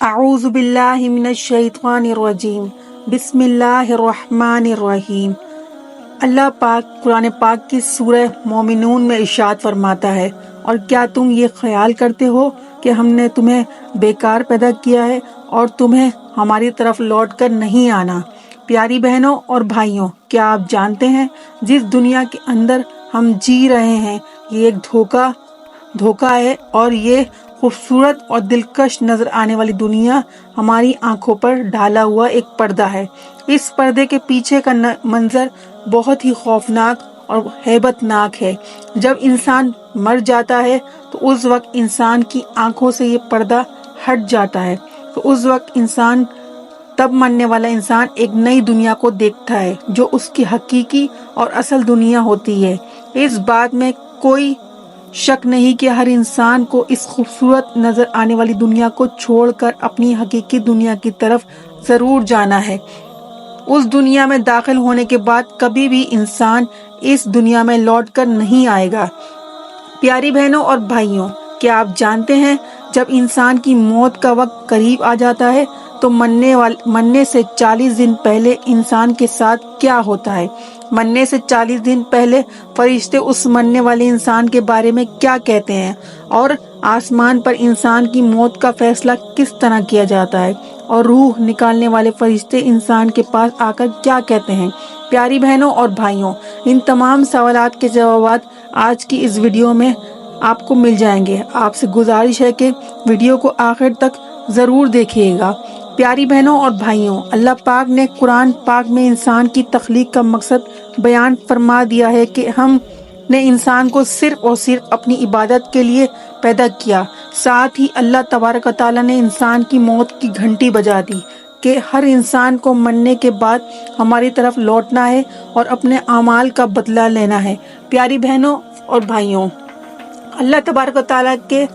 اعوذ باللہ من الشیطان الرجیم بسم اللہ الرحمن الرحیم۔ اللہ پاک قرآن پاک کی سورہ مومنون میں ارشاد فرماتا ہے، اور کیا تم یہ خیال کرتے ہو کہ ہم نے تمہیں بیکار پیدا کیا ہے اور تمہیں ہماری طرف لوٹ کر نہیں آنا؟ پیاری بہنوں اور بھائیوں، کیا آپ جانتے ہیں جس دنیا کے اندر ہم جی رہے ہیں یہ ایک دھوکہ ہے، اور یہ خوبصورت اور دلکش نظر آنے والی دنیا ہماری آنکھوں پر ڈھالا ہوا ایک پردہ ہے۔ اس پردے کے پیچھے کا منظر بہت ہی خوفناک اور ہیبت ناک ہے۔ جب انسان مر جاتا ہے تو اس وقت انسان کی آنکھوں سے یہ پردہ ہٹ جاتا ہے، تو اس وقت تب مرنے والا انسان ایک نئی دنیا کو دیکھتا ہے جو اس کی حقیقی اور اصل دنیا ہوتی ہے۔ اس بات میں کوئی شک نہیں کہ ہر انسان کو اس خوبصورت نظر آنے والی دنیا کو چھوڑ کر اپنی حقیقی دنیا کی طرف ضرور جانا ہے۔ اس دنیا میں داخل ہونے کے بعد کبھی بھی انسان اس دنیا میں لوٹ کر نہیں آئے گا۔ پیاری بہنوں اور بھائیوں، کیا آپ جانتے ہیں جب انسان کی موت کا وقت قریب آ جاتا ہے تو مرنے سے 40 دن پہلے انسان کے ساتھ کیا ہوتا ہے؟ مرنے سے 40 دن پہلے فرشتے اس مرنے والے انسان کے بارے میں کیا کہتے ہیں، اور آسمان پر انسان کی موت کا فیصلہ کس طرح کیا جاتا ہے، اور روح نکالنے والے فرشتے انسان کے پاس آ کر کیا کہتے ہیں؟ پیاری بہنوں اور بھائیوں، ان تمام سوالات کے جوابات آج کی اس ویڈیو میں آپ کو مل جائیں گے۔ آپ سے گزارش ہے کہ ویڈیو کو آخر تک ضرور دیکھیے گا۔ پیاری بہنوں اور بھائیوں، اللہ پاک نے قرآن پاک میں انسان کی تخلیق کا مقصد بیان فرما دیا ہے کہ ہم نے انسان کو صرف اور صرف اپنی عبادت کے لیے پیدا کیا۔ ساتھ ہی اللہ تبارک و تعالیٰ نے انسان کی موت کی گھنٹی بجا دی کہ ہر انسان کو مرنے کے بعد ہماری طرف لوٹنا ہے اور اپنے اعمال کا بدلہ لینا ہے۔ پیاری بہنوں اور بھائیوں، اللہ تبارک و تعالیٰ کے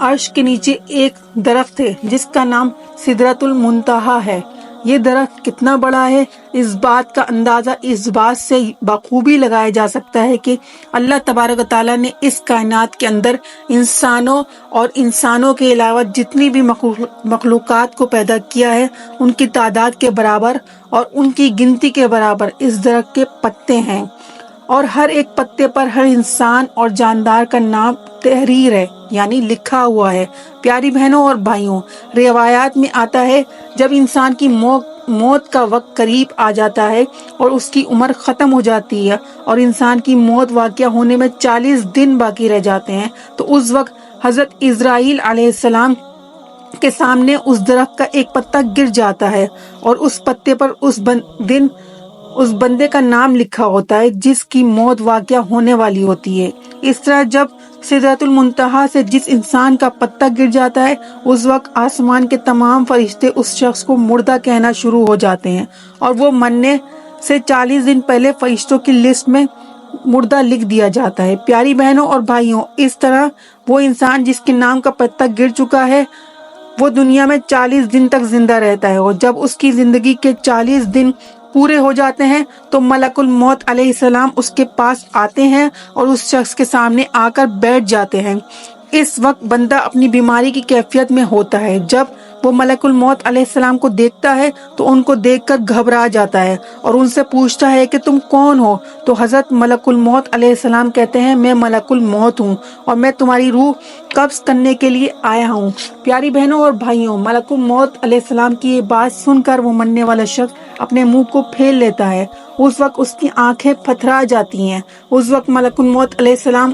عرش کے نیچے ایک درخت ہے جس کا نام سدرۃ المنتہا ہے۔ یہ درخت کتنا بڑا ہے، اس بات کا اندازہ اس بات سے بخوبی لگایا جا سکتا ہے کہ اللہ تبارک و تعالیٰ نے اس کائنات کے اندر انسانوں اور انسانوں کے علاوہ جتنی بھی مخلوقات کو پیدا کیا ہے ان کی تعداد کے برابر اور ان کی گنتی کے برابر اس درخت کے پتے ہیں، اور ہر ایک پتے پر ہر انسان اور جاندار کا نام تحریر ہے، یعنی لکھا ہوا ہے۔ پیاری بہنوں اور بھائیوں، روایات میں آتا ہے جب انسان کی موت کا وقت قریب آ جاتا ہے اور اس کی عمر ختم ہو جاتی ہے اور انسان کی موت واقع ہونے میں 40 دن باقی رہ جاتے ہیں، تو اس وقت حضرت عزرائیل علیہ السلام کے سامنے اس درخت کا ایک پتا گر جاتا ہے، اور اس پتے پر اس بندے کا نام لکھا ہوتا ہے جس کی موت واقع ہونے والی ہوتی ہے۔ اس طرح جب سدرۃ المنتہا سے جس انسان کا پتا گر جاتا ہے اس وقت آسمان کے تمام فرشتے اس شخص کو مردہ کہنا شروع ہو جاتے ہیں، اور وہ مرنے سے 40 دن پہلے فرشتوں کی لسٹ میں مردہ لکھ دیا جاتا ہے۔ پیاری بہنوں اور بھائیوں، اس طرح وہ انسان جس کے نام کا پتا گر چکا ہے وہ دنیا میں 40 دن تک زندہ رہتا ہے، اور جب اس کی زندگی کے 40 دن پورے ہو جاتے ہیں تو ملک الموت علیہ السلام اس کے پاس آتے ہیں اور اس شخص کے سامنے آ کر بیٹھ جاتے ہیں۔ اس وقت بندہ اپنی بیماری کی کیفیت میں ہوتا ہے۔ جب وہ ملک الموت علیہ السلام کو دیکھتا ہے تو ان کو دیکھ کر گھبرا جاتا ہے اور ان سے پوچھتا ہے کہ تم کون ہو؟ تو حضرت ملک الموت علیہ السلام کہتے ہیں، میں ملک الموت ہوں اور میں تمہاری روح قبض کرنے کے لیے آیا ہوں۔ پیاری بہنوں اور بھائیوں، ملک الموت علیہ السلام کی یہ بات سن کر وہ مرنے والا شخص اپنے منہ کو پھیر لیتا ہے۔ اس وقت اس کی آنکھیں پتھرا جاتی ہیں۔ اس وقت ملک الموت علیہ السلام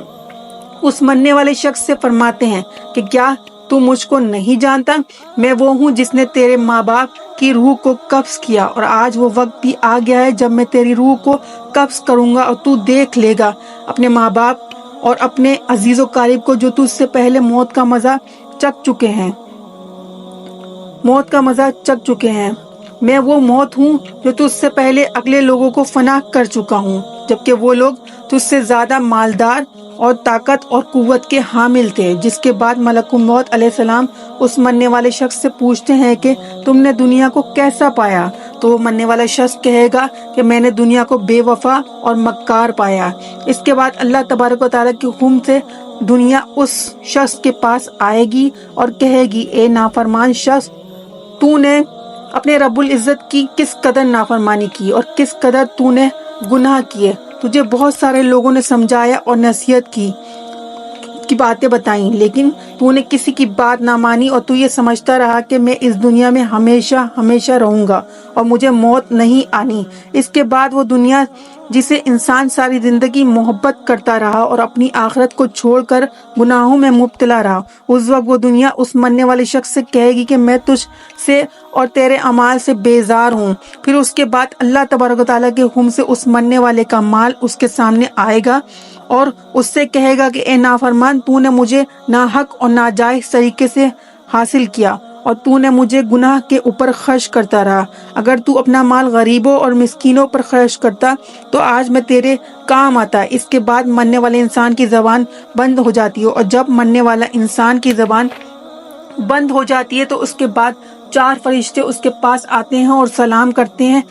اس مرنے والے شخص سے فرماتے ہیں کہ کیا تو مجھ کو نہیں جانتا؟ میں وہ ہوں جس نے تیرے ماں باپ کی روح کو قبض کیا، اور آج وہ وقت بھی آ گیا ہے جب میں تیری روح کو قبض کروں گا، اور تو دیکھ لے گا اپنے ماں باپ اور اپنے عزیز و قریب کو جو تجھ سے پہلے موت کا مزہ چکھ چکے ہیں۔ میں وہ موت ہوں جو تجھ سے پہلے اگلے لوگوں کو فنا کر چکا ہوں، جبکہ وہ لوگ تجھ سے زیادہ مالدار اور طاقت اور قوت کے حامل تھے۔ جس کے بعد ملک الموت علیہ السلام اس مرنے والے شخص سے پوچھتے ہیں کہ تم نے دنیا کو کیسا پایا؟ تو وہ مرنے والا شخص کہے گا کہ میں نے دنیا کو بے وفا اور مکار پایا۔ اس کے بعد اللہ تبارک و تعالیٰ کے حکم سے دنیا اس شخص کے پاس آئے گی اور کہے گی، اے نافرمان شخص، تو نے اپنے رب العزت کی کس قدر نافرمانی کی اور کس قدر تو نے گناہ کیے۔ تجھے بہت سارے لوگوں نے سمجھایا اور نصیحت کی باتیں بتائیں، لیکن تو نے کسی کی بات نہ مانی اور تو یہ سمجھتا رہا کہ میں اس دنیا میں ہمیشہ ہمیشہ رہوں گا اور مجھے موت نہیں آنی۔ اس کے بعد وہ دنیا جسے انسان ساری زندگی محبت کرتا رہا اور اپنی آخرت کو چھوڑ کر گناہوں میں مبتلا رہا، اس وقت وہ دنیا اس مرنے والے شخص سے کہے گی کہ میں تجھ سے اور تیرے اعمال سے بیزار ہوں۔ پھر اس کے بعد اللہ تبارک و تعالیٰ کے حکم سے اس مرنے والے کا مال اس کے سامنے آئے گا اور اس سے کہے گا کہ اے نافرمان، تو نے مجھے ناحق اور ناجائز طریقے سے حاصل کیا اور تو نے مجھے گناہ کے اوپر خرچ کرتا رہا۔ اگر تو اپنا مال غریبوں اور مسکینوں پر خرچ کرتا تو آج میں تیرے کام آتا۔ اس کے بعد مرنے والے انسان کی زبان بند ہو جاتی ہے، اور جب مرنے والا انسان کی زبان بند ہو جاتی ہے تو اس کے بعد 4 فرشتے اس کے پاس آتے ہیں اور سلام کرتے ہیں۔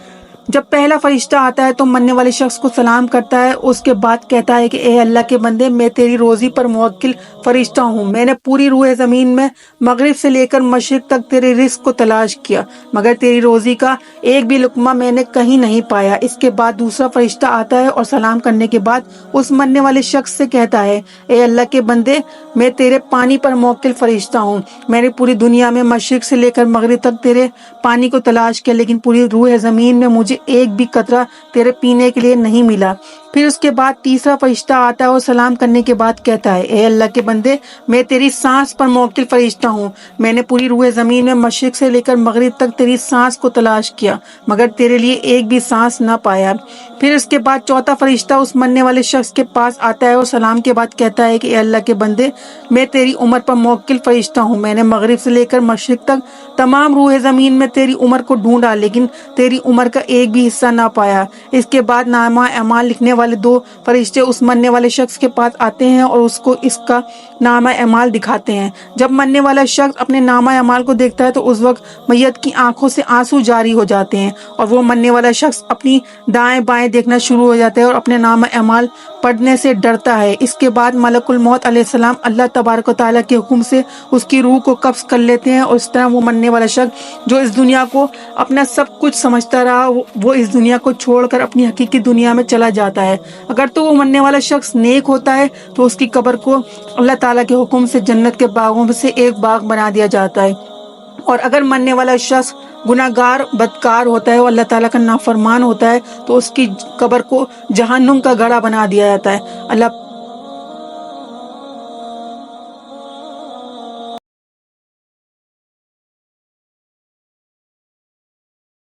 جب پہلا فرشتہ آتا ہے تو مرنے والے شخص کو سلام کرتا ہے، اس کے بعد کہتا ہے کہ اے اللہ کے بندے، میں تیری روزی پر موکل فرشتہ ہوں۔ میں نے پوری روئے زمین میں مغرب سے لے کر مشرق تک تیرے رزق کو تلاش کیا، مگر تیری روزی کا ایک بھی لقمہ میں نے کہیں نہیں پایا۔ اس کے بعد دوسرا فرشتہ آتا ہے اور سلام کرنے کے بعد اس مرنے والے شخص سے کہتا ہے، اے اللہ کے بندے، میں تیرے پانی پر موکل فرشتہ ہوں۔ میں نے پوری دنیا میں مشرق سے لے کر مغرب تک تیرے پانی کو تلاش کیا، لیکن پوری روئے زمین میں مجھے ایک بھی قطرہ تیرے پینے کے لیے نہیں ملا۔ پھر اس کے بعد تیسرا فرشتہ آتا ہے اور سلام کرنے کے بعد کہتا ہے، اے اللہ کے بندے، میں تیری سانس پر موکل فرشتہ ہوں۔ میں نے پوری روئے زمین میں مشرق سے لے کر مغرب تک تیری سانس کو تلاش کیا، مگر تیرے لیے ایک بھی سانس نہ پایا۔ پھر اس کے بعد چوتھا فرشتہ اس مرنے والے شخص کے پاس آتا ہے اور سلام کے بعد کہتا ہے کہ اے اللہ کے بندے، میں تیری عمر پر موکل فرشتہ ہوں۔ میں نے مغرب سے لے کر مشرق تک تمام روئے زمین میں تیری عمر کو ڈھونڈا، لیکن تیری عمر کا ایک بھی حصہ نہ پایا۔ اس کے بعد نامہ اعمال لکھنے والے 2 فرشتے اس مرنے والے شخص کے پاس آتے ہیں اور اس کو اس کا نامہ اعمال دکھاتے ہیں۔ جب مرنے والا شخص اپنے نامہ اعمال کو دیکھتا ہے تو اس وقت میت کی آنکھوں سے آنسو جاری ہو جاتے ہیں اور وہ مرنے والا شخص اپنی دائیں بائیں دیکھنا شروع ہو جاتا ہے اور اپنے نامہ اعمال پڑھنے سے ڈرتا ہے۔ اس کے بعد ملک الموت علیہ السلام اللہ تبارک و تعالیٰ کے حکم سے اس کی روح کو قبض کر لیتے ہیں، اور اس طرح وہ مرنے والا شخص جو اس دنیا کو اپنا سب کچھ سمجھتا رہا، وہ اس دنیا کو چھوڑ کر اپنی حقیقی دنیا میں چلا جاتا ہے۔ اگر تو وہ مرنے والا شخص نیک ہوتا ہے تو اس کی قبر کو اللہ تعالیٰ کے حکم سے جنت کے باغوں میں سے ایک باغ بنا دیا جاتا ہے، اور اگر مرنے والا شخص گناہگار بدکار ہوتا ہے اور اللہ تعالیٰ کا نافرمان ہوتا ہے تو اس کی قبر کو جہنم کا گڑھا بنا دیا جاتا ہے۔ اللہ